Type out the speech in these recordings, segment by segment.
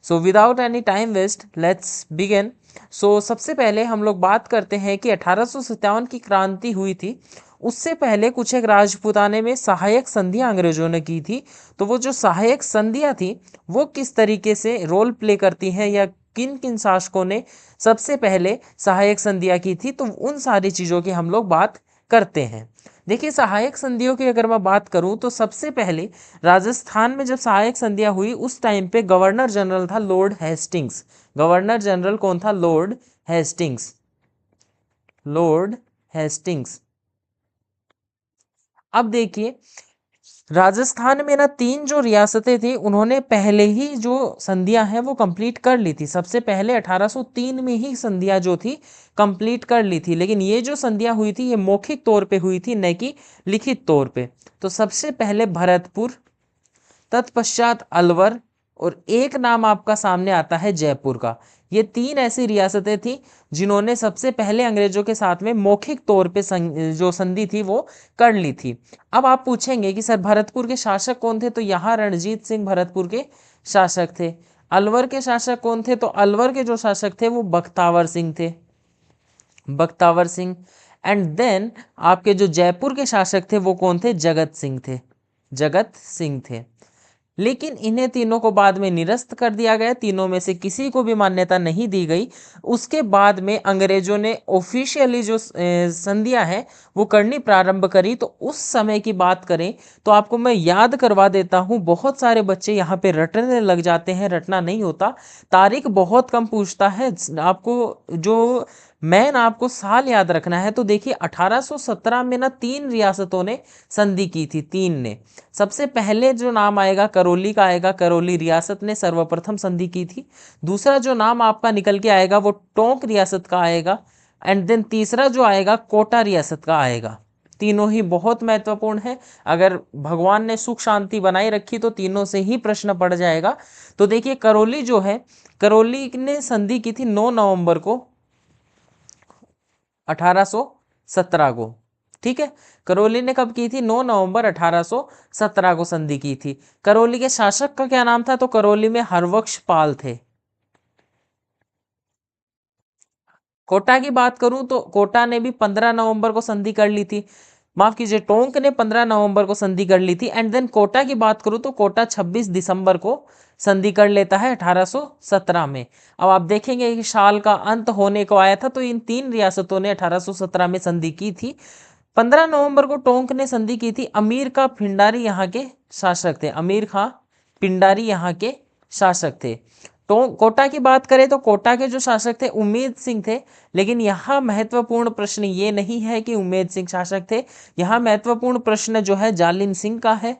So without any time waste let's begin. So सबसे पहले हम लोग बात करते हैं कि 1857 की क्रांति हुई थी, उससे पहले कुछ एक राजपुताने में सहायक संधियां अंग्रेजों ने की थी। तो वो जो सहायक संधियां थी वो किस तरीके से रोल प्ले करती हैं, या किन किन शासकों ने सबसे पहले सहायक संधियां की थी, तो उन सारी चीज़ों की हम लोग बात करते हैं। देखिए, सहायक संधियों की अगर मैं बात करूं तो सबसे पहले राजस्थान में जब सहायक संधियां हुई उस टाइम पे गवर्नर जनरल था लॉर्ड हेस्टिंग्स। गवर्नर जनरल कौन था? Lord Hastings. Lord Hastings. अब देखिए, राजस्थान में ना 3 जो रियासतें थी उन्होंने पहले ही जो संधियां हैं वो कंप्लीट कर ली थी। सबसे पहले 1803 में ही संधियां जो थी कंप्लीट कर ली थी, लेकिन ये जो संधियां हुई थी ये मौखिक तौर पे हुई थी, न कि लिखित तौर पे। तो सबसे पहले भरतपुर, तत्पश्चात अलवर, और एक नाम आपका सामने आता है जयपुर का। ये 3 ऐसी रियासतें थी जिन्होंने सबसे पहले अंग्रेजों के साथ में मौखिक तौर पे जो संधि थी वो कर ली थी। अब आप पूछेंगे कि सर भरतपुर के शासक कौन थे, तो यहाँ रणजीत सिंह भरतपुर के शासक थे। अलवर के शासक कौन थे, तो अलवर के जो शासक थे वो बख्तावर सिंह थे, बख्तावर सिंह। एंड देन आपके जो जयपुर के शासक थे वो कौन थे? जगत सिंह थे, जगत सिंह थे। लेकिन इन्हें तीनों को बाद में निरस्त कर दिया गया, तीनों में से किसी को भी मान्यता नहीं दी गई। उसके बाद में अंग्रेजों ने ऑफिशियली जो संधियां हैं वो करनी प्रारंभ करी। तो उस समय की बात करें तो आपको मैं याद करवा देता हूं, बहुत सारे बच्चे यहाँ पे रटने लग जाते हैं, रटना नहीं होता। तारीख बहुत कम पूछता है आपको, जो मैन आपको साल याद रखना है। तो देखिए 1817 में ना 3 रियासतों ने संधि की थी, 3 ने। सबसे पहले जो नाम आएगा करौली का आएगा, करौली रियासत ने सर्वप्रथम संधि की थी। दूसरा जो नाम आपका निकल के आएगा वो टोंक रियासत का आएगा। एंड देन तीसरा जो आएगा कोटा रियासत का आएगा। तीनों ही बहुत महत्वपूर्ण है, अगर भगवान ने सुख शांति बनाई रखी तो तीनों से ही प्रश्न पड़ जाएगा। तो देखिए करौली जो है, करौली ने संधि की थी 9 नवंबर को 1817 को। ठीक है, करौली ने कब की थी? 9 नवंबर 1817 को संधि की थी। करौली के शासक का क्या नाम था? तो करौली में हरबख्श पाल थे। कोटा की बात करूं तो कोटा ने भी 15 नवंबर को संधि कर ली थी, माफ कीजिए, टोंक ने 15 नवंबर को संधि कर ली थी। एंड देन कोटा की बात करूं तो कोटा 26 दिसंबर को संधि कर लेता है 1817 में। अब आप देखेंगे कि साल का अंत होने को आया था, तो इन 3 रियासतों ने 1817 में संधि की थी। 15 नवंबर को टोंक ने संधि की थी। अमीर का पिंडारी यहाँ के शासक थे, अमीर खां पिंडारी यहाँ के शासक थे। तो कोटा की बात करें तो कोटा के जो शासक थे उम्मेद सिंह थे। लेकिन यहाँ महत्वपूर्ण प्रश्न ये नहीं है कि उम्मेद सिंह शासक थे, यहाँ महत्वपूर्ण प्रश्न जो है जालिम सिंह का है।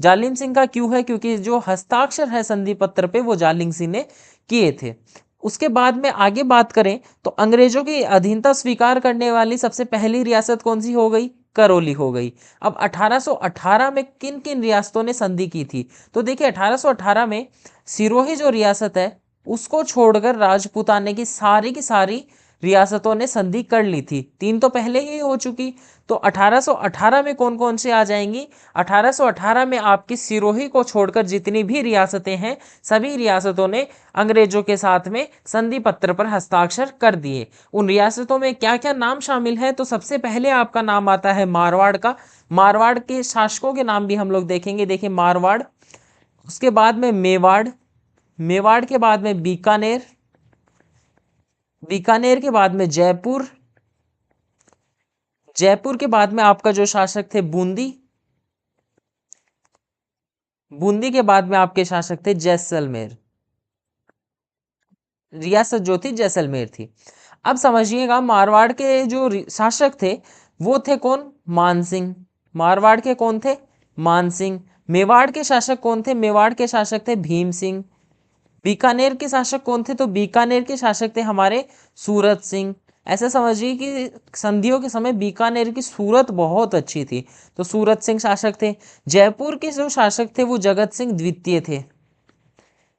जालिम सिंह का क्यों है? क्योंकि जो हस्ताक्षर है संधि पत्र पे वो जालिम सिंह ने किए थे। उसके बाद में आगे बात करें तो अंग्रेजों की अधीनता स्वीकार करने वाली सबसे पहली रियासत कौन सी हो गई? करौली हो गई। अब 1818 में किन किन रियासतों ने संधि की थी? तो देखिए 1818 में सिरोही जो रियासत है उसको छोड़कर राजपूताने की सारी रियासतों ने संधि कर ली थी। 3 तो पहले ही हो चुकी। तो 1818 में कौन कौन से आ जाएंगी? 1818 में आपकी सिरोही को छोड़कर जितनी भी रियासतें हैं सभी रियासतों ने अंग्रेजों के साथ में संधि पत्र पर हस्ताक्षर कर दिए। उन रियासतों में क्या क्या नाम शामिल है? तो सबसे पहले आपका नाम आता है मारवाड़ का। मारवाड़ के शासकों के नाम भी हम लोग देखेंगे। देखिए मारवाड़, उसके बाद में मेवाड़, मेवाड़ के बाद में बीकानेर, बीकानेर के बाद में जयपुर, जयपुर के बाद में आपका जो शासक थे बूंदी, बूंदी के बाद में आपके शासक थे जैसलमेर। रियासत जो थी जैसलमेर थी। अब समझिएगा मारवाड़ के जो शासक थे वो थे कौन? मान सिंह। मारवाड़ के कौन थे? मान सिंह। मेवाड़ के शासक कौन थे? मेवाड़ के शासक थे भीम सिंह। बीकानेर के शासक कौन थे? तो बीकानेर के शासक थे हमारे सूरत सिंह। ऐसे समझिए कि संधियों के समय बीकानेर की सूरत बहुत अच्छी थी, तो सूरत सिंह शासक थे। जयपुर के जो शासक थे वो जगत सिंह द्वितीय थे,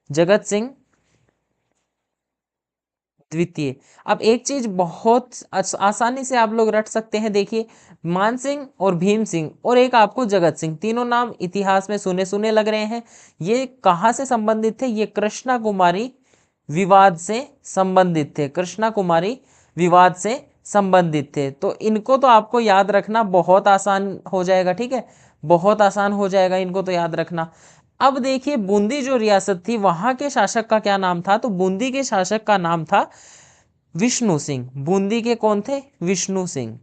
जगत सिंह द्वितीय। अब एक चीज बहुत आसानी से आप लोग रट सकते हैं, देखिए मान सिंह और भीम सिंह और एक आपको जगत सिंह, तीनों नाम इतिहास में सुने सुने लग रहे हैं। ये कहाँ से संबंधित थे? ये कृष्णा कुमारी विवाद से संबंधित थे, कृष्णा कुमारी विवाद से संबंधित थे। तो इनको तो आपको याद रखना बहुत आसान हो जाएगा, ठीक है, बहुत आसान हो जाएगा इनको तो याद रखना। अब देखिए बूंदी जो रियासत थी वहां के शासक का क्या नाम था? तो बूंदी के शासक का नाम था विष्णु सिंह। बूंदी के कौन थे? विष्णु सिंह।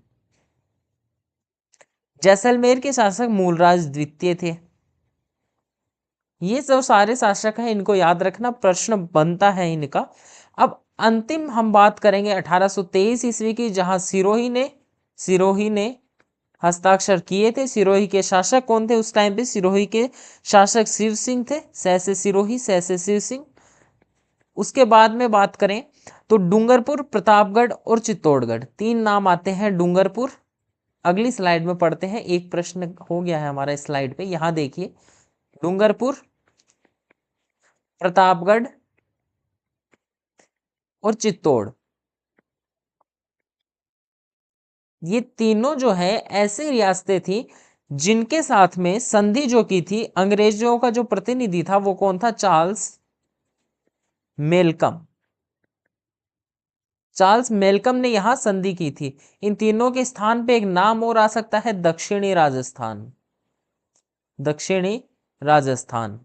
जैसलमेर के शासक मूलराज द्वितीय थे। ये जो सारे शासक हैं इनको याद रखना, प्रश्न बनता है इनका। अब अंतिम हम बात करेंगे 1823 ईस्वी की, जहां सिरोही ने हस्ताक्षर किए थे। सिरोही के शासक कौन थे उस टाइम पे? सिरोही के शासक शिव सिंह थे, सै से सिरोही, सै से शिव सिंह। उसके बाद में बात करें तो डूंगरपुर, प्रतापगढ़ और चित्तौड़गढ़, तीन नाम आते हैं। डूंगरपुर अगली स्लाइड में पढ़ते हैं, एक प्रश्न हो गया है हमारा स्लाइड पे, यहां देखिए डूंगरपुर, प्रतापगढ़ और चित्तौड़, ये तीनों जो है ऐसी रियासतें थी जिनके साथ में संधि जो की थी, अंग्रेजों का जो प्रतिनिधि था वो कौन था? Charles Malcolm. चार्ल्स मेलकम ने यहां संधि की थी। इन तीनों के स्थान पे एक नाम और आ सकता है, दक्षिणी राजस्थान। दक्षिणी राजस्थान,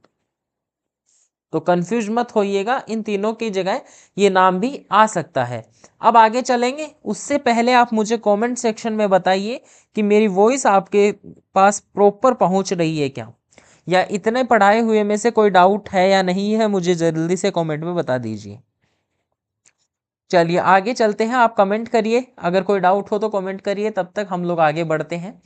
तो कंफ्यूज मत होइएगा, इन तीनों की जगह ये नाम भी आ सकता है। अब आगे चलेंगे, उससे पहले आप मुझे कमेंट सेक्शन में बताइए कि मेरी वॉइस आपके पास प्रॉपर पहुंच रही है क्या, या इतने पढ़ाए हुए में से कोई डाउट है या नहीं है, मुझे जल्दी से कमेंट में बता दीजिए। चलिए आगे चलते हैं, आप कमेंट करिए, अगर कोई डाउट हो तो कमेंट करिए, तब तक हम लोग आगे बढ़ते हैं।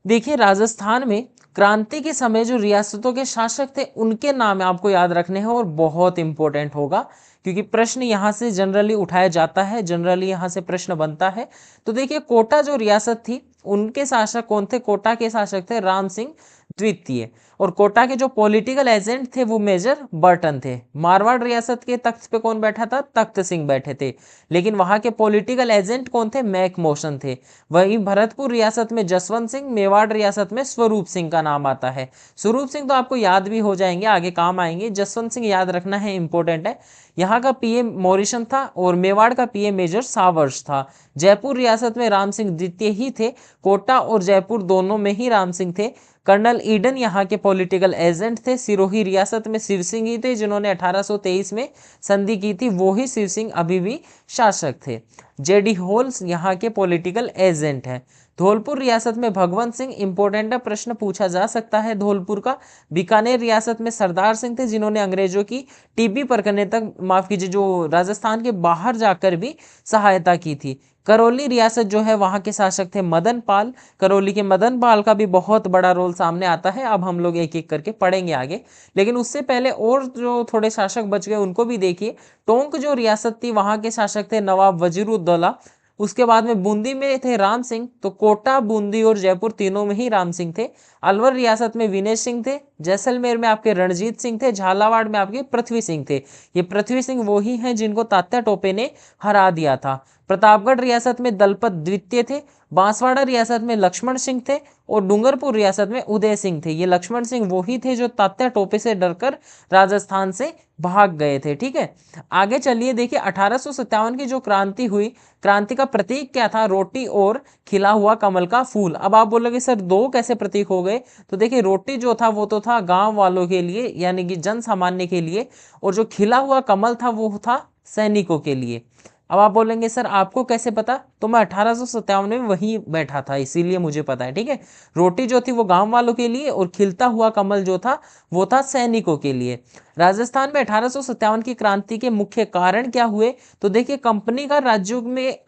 देखिए राजस्थान में क्रांति के समय जो रियासतों के शासक थे उनके नाम आपको याद रखने हैं और बहुत इंपॉर्टेंट होगा, क्योंकि प्रश्न यहां से जनरली उठाया जाता है, जनरली यहां से प्रश्न बनता है। तो देखिए कोटा जो रियासत थी उनके शासक कौन थे? कोटा के शासक थे राम सिंह द्वितीय। और कोटा के जो पॉलिटिकल एजेंट थे वो मेजर बर्टन थे। मारवाड़ रियासत के तख्त पे कौन बैठा था? तख्त सिंह बैठे थे, लेकिन वहां के पॉलिटिकल एजेंट कौन थे? मैक मोशन थे। वहीं भरतपुर रियासत में जसवंत सिंह, मेवाड़ रियासत में स्वरूप सिंह का नाम आता है। स्वरूप सिंह तो आपको याद भी हो जाएंगे, आगे काम आएंगे। जसवंत सिंह याद रखना है, इंपॉर्टेंट है। यहाँ का पीएम मॉरिसन था और मेवाड़ का पीएम मेजर सावर्स था। जयपुर रियासत में राम सिंह द्वितीय ही थे। कोटा और जयपुर दोनों में ही राम सिंह थे। कर्नल ईडन यहाँ के पॉलिटिकल एजेंट थे। सिरोही रियासत में शिव सिंह ही थे जिन्होंने 1823 में संधि की थी, वो ही शिव सिंह अभी भी शासक थे। जेडी होल्स यहाँ के पॉलिटिकल एजेंट हैं। धौलपुर रियासत में भगवंत सिंह, इंपॉर्टेंट प्रश्न पूछा जा सकता है धौलपुर का। बीकानेर रियासत में सरदार सिंह थे जिन्होंने अंग्रेजों की टीबी पर करने तक, माफ कीजिए, जो राजस्थान के बाहर जाकर भी सहायता की थी। करौली रियासत जो है वहां के शासक थे मदन पाल। करौली के मदन पाल का भी बहुत बड़ा रोल सामने आता है, अब हम लोग एक एक करके पढ़ेंगे आगे। लेकिन उससे पहले और जो थोड़े शासक बच गए उनको भी देखिए। टोंक जो रियासत थी वहां के शासक थे नवाब वजीरुद्दौला। उसके बाद में बूंदी में थे राम सिंह, तो कोटा, बूंदी और जयपुर तीनों में ही राम सिंह थे। अलवर रियासत में विनय सिंह थे। जैसलमेर में आपके रणजीत सिंह थे। झालावाड़ में आपके पृथ्वी सिंह थे। ये पृथ्वी सिंह वो ही हैं जिनको तात्या टोपे ने हरा दिया था। प्रतापगढ़ रियासत में दलपत द्वितीय थे। बांसवाड़ा रियासत में लक्ष्मण सिंह थे और डूंगरपुर रियासत में उदय सिंह थे। ये लक्ष्मण सिंह वो ही थे जो तात्या टोपे से डरकर राजस्थान से भाग गए थे, ठीक है। आगे चलिए, देखिए 1857 की जो क्रांति हुई, क्रांति का प्रतीक क्या था? रोटी और खिला हुआ कमल का फूल। अब आप बोलोगे सर दो कैसे प्रतीक हो गए? तो देखिए रोटी जो था वो तो था गांव वालों के लिए, यानी कि जन सामान्य के लिए, और जो खिला हुआ कमल था वो था सैनिकों के लिए। अब आप बोलेंगे सर आपको कैसे पता? तो मैं 1857 में वहीं बैठा था इसीलिए मुझे पता है, ठीक है। रोटी जो थी वो गांव वालों के लिए और खिलता हुआ कमल जो था वो था सैनिकों के लिए। राजस्थान में 1857 की क्रांति के मुख्य कारण क्या हुए? तो देखिए कंपनी का राज्यों में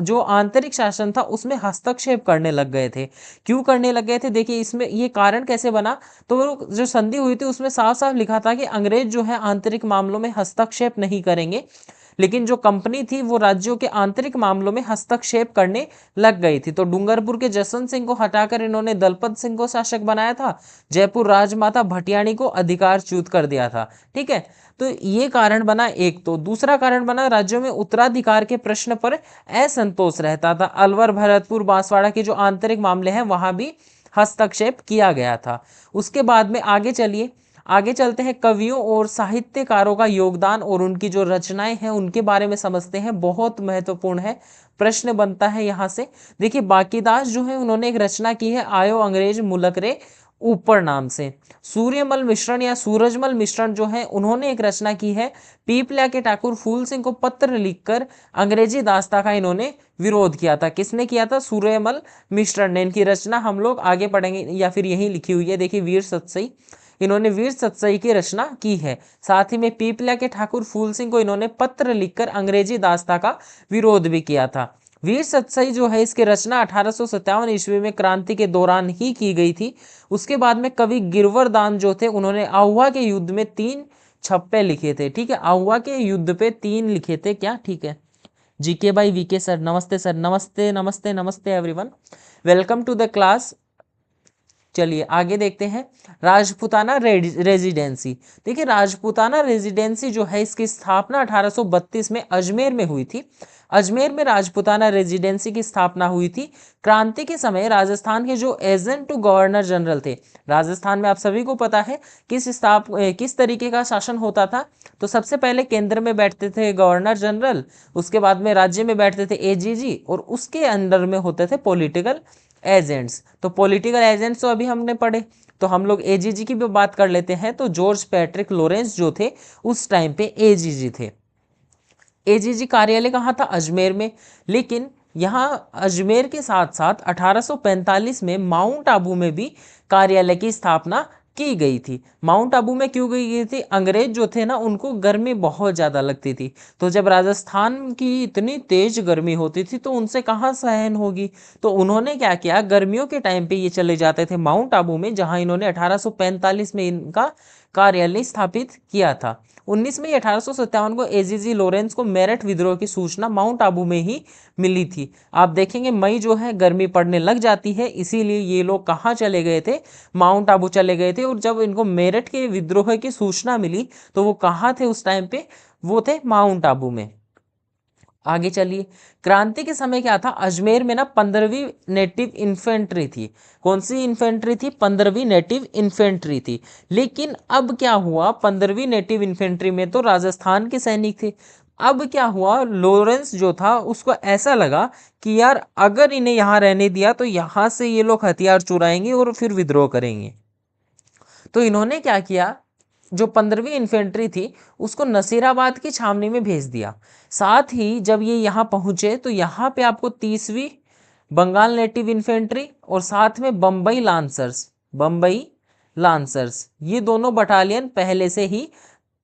जो आंतरिक शासन था उसमें हस्तक्षेप करने लग गए थे। क्यों करने लग गए थे? देखिए इसमें ये कारण कैसे बना, तो जो संधि हुई थी उसमें साफ साफ लिखा था कि अंग्रेज जो है आंतरिक मामलों में हस्तक्षेप नहीं करेंगे, लेकिन जो कंपनी थी वो राज्यों के आंतरिक मामलों में हस्तक्षेप करने लग गई थी। तो डूंगरपुर के जसवंत सिंह को हटाकर इन्होंने दलपत सिंह को शासक बनाया था। जयपुर राजमाता भटियाणी को अधिकारच्युत कर दिया था। ठीक है, तो ये कारण बना एक। तो दूसरा कारण बना राज्यों में उत्तराधिकार के प्रश्न पर असंतोष रहता था। अलवर, भरतपुर, बांसवाड़ा के जो आंतरिक मामले हैं वहां भी हस्तक्षेप किया गया था। उसके बाद में आगे चलिए, आगे चलते हैं, कवियों और साहित्यकारों का योगदान और उनकी जो रचनाएं हैं उनके बारे में समझते हैं। बहुत महत्वपूर्ण है, प्रश्न बनता है यहां से। देखिए, बाकीदास जो है उन्होंने एक रचना की है, आयो अंग्रेज मुलक रे ऊपर नाम से। सूर्यमल मिश्रण या सूरजमल मिश्रण जो है उन्होंने एक रचना की है, पीपल्या के ठाकुर फूल सिंह को पत्र लिखकर अंग्रेजी दास्ता का इन्होंने विरोध किया था। किसने किया था? सूर्यमल मिश्रण ने। इनकी रचना हम लोग आगे पढ़ेंगे या फिर यही लिखी हुई है, देखिए, वीर सतसई, इन्होंने वीर सतसई की रचना की है। साथ ही में पीपल्या के ठाकुर फूल सिंह को इन्होंने पत्र लिखकर अंग्रेजी दास्ता का विरोध भी किया था। वीर सतसई जो है इसकी रचना 1857 ईस्वी में क्रांति के दौरान ही की गई थी। उसके बाद में कवि गिरवर दान जो थे उन्होंने आहुआ के युद्ध में 3 छप्पे लिखे थे। ठीक है, आहुआ के युद्ध पे 3 लिखे थे क्या? ठीक है, जीके बाई वीके सर, नमस्ते सर, नमस्ते नमस्ते नमस्ते everyone, welcome to the class. चलिए आगे देखते हैं, राजपूताना रेजिडेंसी। देखिए, राजपूताना रेजिडेंसी जो है इसकी स्थापना 1832 में अजमेर में हुई थी। अजमेर में राजपूताना रेजिडेंसी की स्थापना हुई थी। क्रांति के समय राजस्थान के जो एजेंट टू गवर्नर जनरल थे, राजस्थान में आप सभी को पता है किस तरीके का शासन होता था। तो सबसे पहले केंद्र में बैठते थे गवर्नर जनरल, उसके बाद में राज्य में बैठते थे एजीजी, और उसके अंडर में होते थे पॉलिटिकल एजेंट्स। तो पॉलिटिकल एजेंट्स तो अभी हमने पढ़े, तो हम लोग एजीजी की भी बात कर लेते हैं। तो जॉर्ज पैट्रिक लॉरेंस जो थे उस टाइम पे एजीजी थे। एजीजी कार्यालय कहाँ था? अजमेर में। लेकिन यहाँ अजमेर के साथ साथ 1845 में माउंट आबू में भी कार्यालय की स्थापना की गई थी। माउंट आबू में क्यों गई थी? अंग्रेज जो थे ना उनको गर्मी बहुत ज़्यादा लगती थी। तो जब राजस्थान की इतनी तेज गर्मी होती थी तो उनसे कहाँ सहन होगी, तो उन्होंने क्या किया, गर्मियों के टाइम पे ये चले जाते थे माउंट आबू में, जहाँ इन्होंने 1845 में इनका कार्यालय स्थापित किया था। 19 मई 1857 को एजीजी लॉरेंस को मेरठ विद्रोह की सूचना माउंट आबू में ही मिली थी। आप देखेंगे मई जो है गर्मी पड़ने लग जाती है, इसीलिए ये लोग कहाँ चले गए थे? माउंट आबू चले गए थे। और जब इनको मेरठ के विद्रोह की सूचना मिली तो वो कहाँ थे उस टाइम पे? वो थे माउंट आबू में। आगे चलिए, क्रांति के समय क्या था? अजमेर में ना 15वीं नेटिव इन्फेंट्री थी। कौन सी इन्फेंट्री थी? 15वीं नेटिव इन्फेंट्री थी। लेकिन अब क्या हुआ, 15वीं नेटिव इन्फेंट्री में तो राजस्थान के सैनिक थे। अब क्या हुआ, लॉरेंस जो था उसको ऐसा लगा कि यार अगर इन्हें यहाँ रहने दिया तो यहाँ से ये लोग हथियार चुराएंगे और फिर विद्रोह करेंगे। तो इन्होंने क्या किया, जो 15वीं इन्फेंट्री थी उसको नसीराबाद की छावनी में भेज दिया। साथ ही जब ये यहाँ पहुंचे तो यहाँ पे आपको 30वीं बंगाल नेटिव इन्फेंट्री और साथ में बम्बई लांसर्स, ये दोनों बटालियन पहले से ही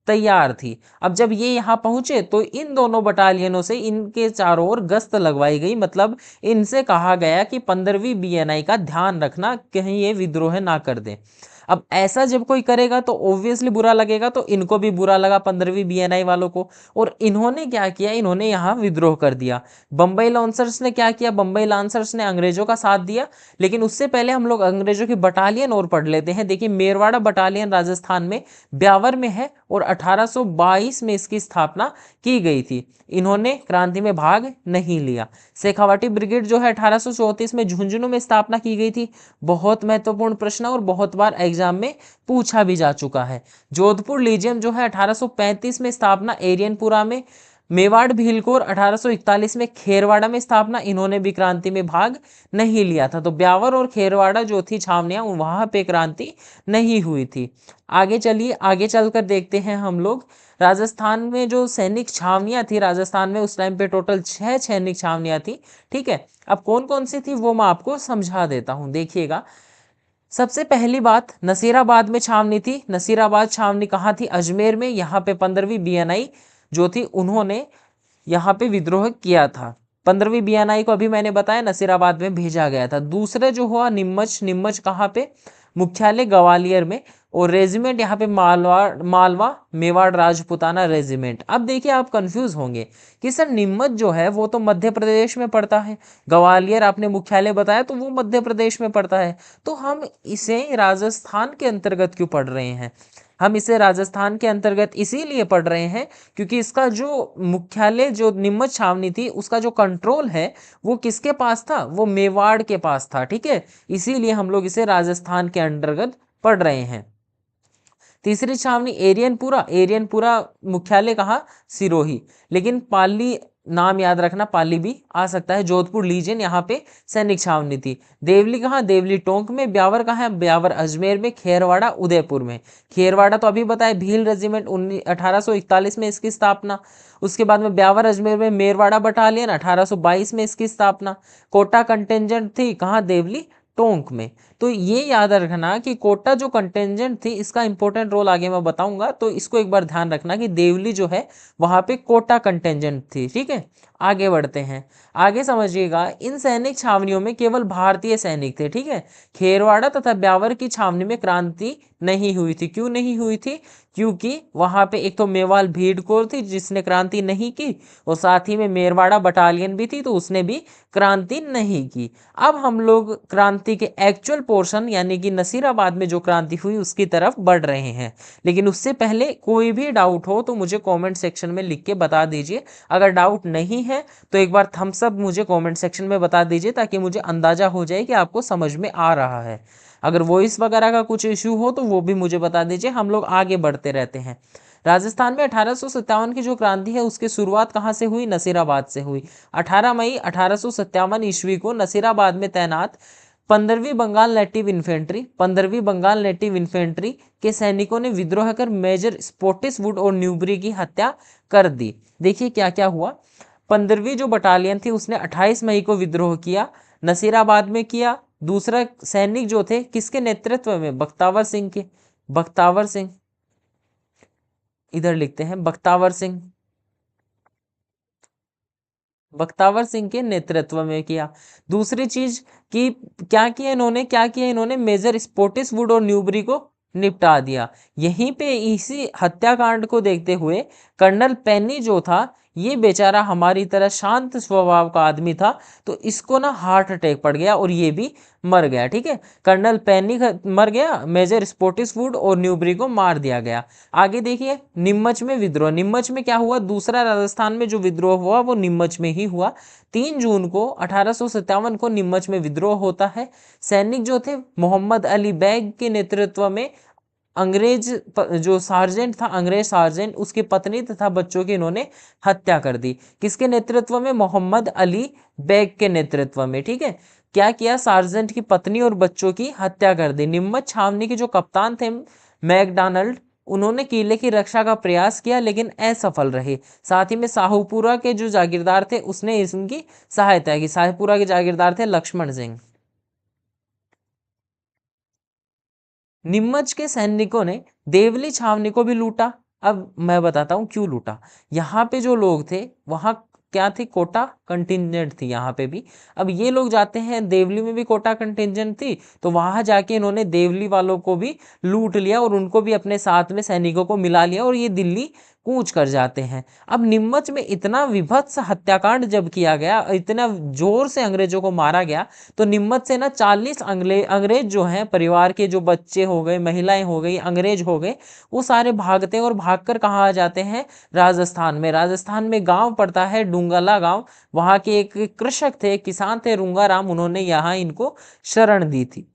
तैयार थी। अब जब ये यहाँ पहुंचे तो इन दोनों बटालियनों से इनके चारों ओर गश्त लगवाई गई, मतलब इनसे कहा गया कि 15वीं बीएनआई का ध्यान रखना, कहीं ये विद्रोह ना कर दें। अब ऐसा जब कोई करेगा तो ऑब्वियसली बुरा लगेगा, तो इनको भी बुरा लगा 15वीं बीएनआई वालों को, और इन्होंने क्या किया, इन्होंने यहाँ विद्रोह कर दिया। बम्बई लांसर्स ने क्या किया? बम्बई लांसर्स ने अंग्रेजों का साथ दिया। लेकिन उससे पहले हम लोग अंग्रेजों की बटालियन और पढ़ लेते हैं। देखिए, मेरवाड़ा बटालियन राजस्थान में ब्यावर में है और 1822 में इसकी स्थापना की गई थी। इन्होंने क्रांति में भाग नहीं लिया। शेखावाटी ब्रिगेड जो है 1834 में झुंझुनू में स्थापना की गई थी। बहुत महत्वपूर्ण प्रश्न और बहुत बार एग्जाम में पूछा भी जा चुका है। जोधपुर लीजियम जो है 1835 में स्थापना एरियनपुरा में। मेवाड़ भीलकोर 1841 में खेरवाड़ा में स्थापना, इन्होंने भी क्रांति में भाग नहीं लिया था। तो ब्यावर और खेरवाड़ा जो थी छावनियां, वहां पे क्रांति नहीं हुई थी। आगे चलिए, आगे चलकर देखते हैं हम लोग राजस्थान में जो सैनिक छावनियां थी। राजस्थान में उस टाइम पे टोटल 6 सैनिक छावनियां थी। ठीक है, अब कौन कौन सी थी वो मैं आपको समझा देता हूं, देखिएगा। सबसे पहली बात, नसीराबाद में छावनी थी। नसीराबाद छावनी कहाँ थी? अजमेर में। यहाँ पे 15वीं बीएनआई जो थी उन्होंने यहाँ पे विद्रोह किया था। 15वीं बीएनआई को अभी मैंने बताया नसीराबाद में भेजा गया था। दूसरे जो हुआ निम्मच। निम्मच कहाँ पे? मुख्यालय ग्वालियर में। और रेजिमेंट यहाँ पे मालवा मेवाड़ राजपुताना रेजिमेंट। अब देखिए आप कंफ्यूज होंगे कि सर नीमच जो है वो तो मध्य प्रदेश में पड़ता है, ग्वालियर आपने मुख्यालय बताया तो वो मध्य प्रदेश में पड़ता है, तो हम इसे राजस्थान के अंतर्गत क्यों पढ़ रहे हैं? हम इसे राजस्थान के अंतर्गत इसीलिए पढ़ रहे हैं क्योंकि इसका जो मुख्यालय जो नीमच छावनी थी उसका जो कंट्रोल है वो किसके पास था? वो मेवाड़ के पास था, ठीक है, इसीलिए हम लोग इसे राजस्थान के अंतर्गत पढ़ रहे हैं। तीसरी छावनी एरियनपुरा, एरियनपुरा मुख्यालय कहाँ? सिरोही, लेकिन पाली नाम याद रखना, पाली भी आ सकता है। जोधपुर लीजन यहाँ पे सैनिक छावनी थी। देवली कहाँ? देवली टोंक में। ब्यावर कहाँ है? ब्यावर अजमेर में। खेरवाड़ा उदयपुर में। खेरवाड़ा तो अभी बताया, भील रेजिमेंट 1841 में इसकी स्थापना। उसके बाद में ब्यावर अजमेर में मेरवाड़ा बटालियन 1822 में इसकी स्थापना। कोटा कंटेंजेंट थी कहाँ? देवली टोंक में। तो ये याद रखना कि कोटा जो कंटेंजेंट थी इसका इंपॉर्टेंट रोल आगे मैं बताऊंगा, तो इसको एक बार ध्यान रखना कि देवली जो है वहां पे कोटा कंटेंजेंट थी, ठीक है। आगे बढ़ते हैं, आगे समझिएगा, इन सैनिक छावनियों में केवल भारतीय सैनिक थे, ठीक है। खेरवाड़ा तथा ब्यावर की छावनी में क्रांति नहीं हुई थी। क्यों नहीं हुई थी? क्योंकि वहां पे एक तो मेवाल भीड़ कोर थी जिसने क्रांति नहीं की, और साथ ही में मेरवाड़ा बटालियन भी थी तो उसने भी क्रांति नहीं की। अब हम लोग क्रांति के एक्चुअल पोर्शन यानी कि नसीराबाद में जो क्रांति हुई उसकी तरफ बढ़ रहे हैं, लेकिन उससे पहले कोई भी डाउट हो तो मुझे कमेंट सेक्शन में लिख के बता दीजिए। अगर डाउट नहीं है तो एक बार थम्स अप मुझे कमेंट सेक्शन में बता दीजिए ताकि मुझे अंदाजा हो जाए कि आपको समझ में आ रहा है। अगर वॉइस वगैरह का कुछ इश्यू हो तो वो भी मुझे बता दीजिए, हम लोग आगे बढ़ते रहते हैं। राजस्थान में 1857 की जो क्रांति है उसकी शुरुआत कहाँ से हुई? नसीराबाद से हुई। 18 मई 1857 ईस्वी को नसीराबाद में तैनात 15वीं बंगाल नेटिव इन्फेंट्री 15वीं बंगाल नेटिव इन्फेंट्री के सैनिकों ने विद्रोह कर मेजर स्पोर्टिसवुड और न्यूबरी की हत्या कर दी। देखिए क्या क्या हुआ। 15वीं जो बटालियन थी उसने 28 मई को विद्रोह किया, नसीराबाद में किया। दूसरा सैनिक जो थे किसके नेतृत्व में? बख्तावर सिंह के। बख्तावर सिंह, इधर लिखते हैं बख्तावर सिंह, बख्तावर सिंह के नेतृत्व में किया। दूसरी चीज कि क्या किया इन्होंने मेजर स्पोर्टिसवुड और न्यूबरी को निपटा दिया। यहीं पे इसी हत्याकांड को देखते हुए कर्नल पेनी जो था ये बेचारा हमारी तरह शांत स्वभाव का आदमी था, तो इसको ना हार्ट अटैक पड़ गया और ये भी मर गया, ठीक है। कर्नल पेनी मर गया, मेजर स्पोर्टिसवुड और न्यूबरी को मार दिया गया। आगे देखिए, निम्मच में विद्रोह। निम्मच में क्या हुआ? दूसरा राजस्थान में जो विद्रोह हुआ वो निम्मच में ही हुआ। 3 जून को 1857 को निम्मच में विद्रोह होता है। सैनिक जो थे मोहम्मद अली बैग के नेतृत्व में, अंग्रेज जो सार्जेंट था, अंग्रेज सार्जेंट, उसकी पत्नी तथा बच्चों की इन्होंने हत्या कर दी। किसके नेतृत्व में? मोहम्मद अली बैग के नेतृत्व में, ठीक है। क्या किया? सार्जेंट की पत्नी और बच्चों की हत्या कर दी। निम्मच छावनी के जो कप्तान थे मैकडॉनल्ड, उन्होंने किले की रक्षा का प्रयास किया लेकिन असफल रहे। साथ ही में शाहूपुरा के जो जागीरदार थे उसने इनकी सहायता की। शाहूपुरा के जागीरदार थे लक्ष्मण सिंह। निम्मच के सैनिकों ने देवली छावनी को भी लूटा। अब मैं बताता हूं क्यों लूटा। यहाँ पे जो लोग थे वहां क्या थी? कोटा कंटिंजेंट थी यहाँ पे भी। अब ये लोग जाते हैं, देवली में भी कोटा कंटिंजेंट थी, तो वहां जाके इन्होंने देवली वालों को भी लूट लिया और उनको भी अपने साथ में सैनिकों को मिला लिया और ये दिल्ली कूच कर जाते हैं। अब निम्मच में इतना विभत्स हत्याकांड जब किया गया, इतना जोर से अंग्रेजों को मारा गया, तो निम्मच से ना 40 अंग्रेज जो हैं, परिवार के जो बच्चे हो गए, महिलाएं हो गई, अंग्रेज हो गए, वो सारे भागते हैं और भागकर कहाँ आ जाते हैं? राजस्थान में। राजस्थान में गांव पड़ता है डूंगला गांव, वहां के एक कृषक थे, किसान थे रूंगाराम, उन्होंने यहाँ इनको शरण दी थी।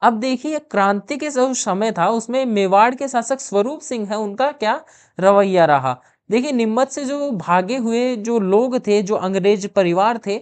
अब देखिए क्रांति के जो समय था उसमें मेवाड़ के शासक स्वरूप सिंह है, उनका क्या रवैया रहा। देखिए निम्मत से जो भागे हुए जो लोग थे, जो अंग्रेज परिवार थे,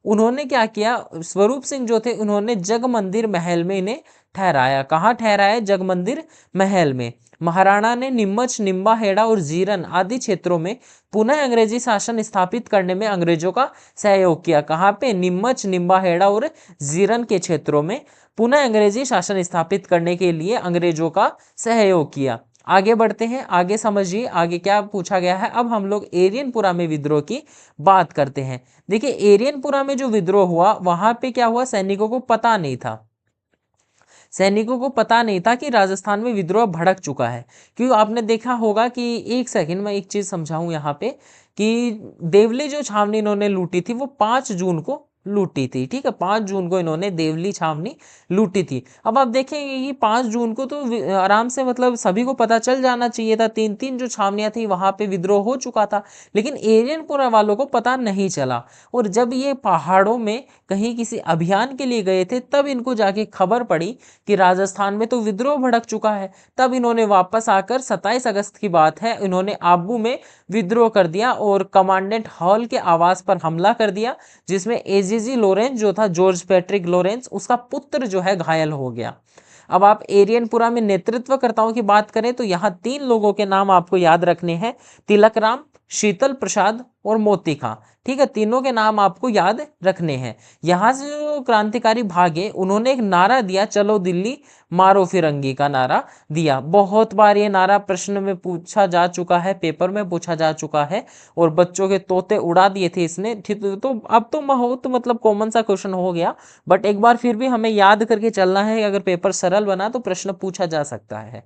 उन्होंने क्या किया? स्वरूप सिंह जो थे उन्होंने जगमंदिर महल में इन्हें ठहराया। कहाँ ठहराया? जगमंदिर महल में। महाराणा ने निम्मच, निम्बाहेड़ा और जीरन आदि क्षेत्रों में पुनः अंग्रेजी शासन स्थापित करने में अंग्रेजों का सहयोग किया। कहाँ पे? निम्मच, निम्बाहेड़ा और जीरन के क्षेत्रों में पुनः अंग्रेजी शासन स्थापित करने के लिए अंग्रेजों का सहयोग किया। आगे बढ़ते हैं, आगे समझिए आगे क्या पूछा गया है। अब हम लोग एरियनपुरा में विद्रोह की बात करते हैं। देखिए एरियनपुरा में जो विद्रोह हुआ वहां पे क्या हुआ? सैनिकों को पता नहीं था। सैनिकों को पता नहीं था कि राजस्थान में विद्रोह भड़क चुका है। क्योंकि आपने देखा होगा कि, एक सेकंड में एक चीज समझाऊं यहाँ पे, कि देवली जो छावनी इन्होंने लूटी थी वो 5 जून को लूटी थी, ठीक है, 5 जून को इन्होंने देवली छावनी लूटी थी। अब आप देखेंगे कि 5 जून को तो आराम से मतलब सभी को पता चल जाना चाहिए था, 3-3 जो छावनियां थी वहां पे विद्रोह हो चुका था, लेकिन एरियनपुरा वालों को पता नहीं चला। और जब ये पहाड़ों में कहीं किसी अभियान के लिए गए थे तब इनको जाके खबर पड़ी कि राजस्थान में तो विद्रोह भड़क चुका है। तब इन्होंने वापस आकर 27 अगस्त की बात है, इन्होंने आबू में विद्रोह कर दिया और कमांडेंट हॉल के आवास पर हमला कर दिया, जिसमें एजीजी लॉरेंस जो था, जॉर्ज पैट्रिक लॉरेंस, उसका पुत्र जो है घायल हो गया। अब आप एरियनपुरा में नेतृत्वकर्ताओं की बात करें तो यहाँ 3 लोगों के नाम आपको याद रखने हैं, तिलक राम, शीतल प्रसाद और मोती खां, ठीक है, तीनों के नाम आपको याद रखने हैं। यहाँ से जो क्रांतिकारी भागे उन्होंने एक नारा दिया, चलो दिल्ली मारो फिरंगी का नारा दिया। बहुत बार ये नारा प्रश्न में पूछा जा चुका है, पेपर में पूछा जा चुका है और बच्चों के तोते उड़ा दिए थे इसने, ठीक, तो अब तो बहुत मतलब कॉमन सा क्वेश्चन हो गया, बट एक बार फिर भी हमें याद करके चलना है, अगर पेपर सरल बना तो प्रश्न पूछा जा सकता है।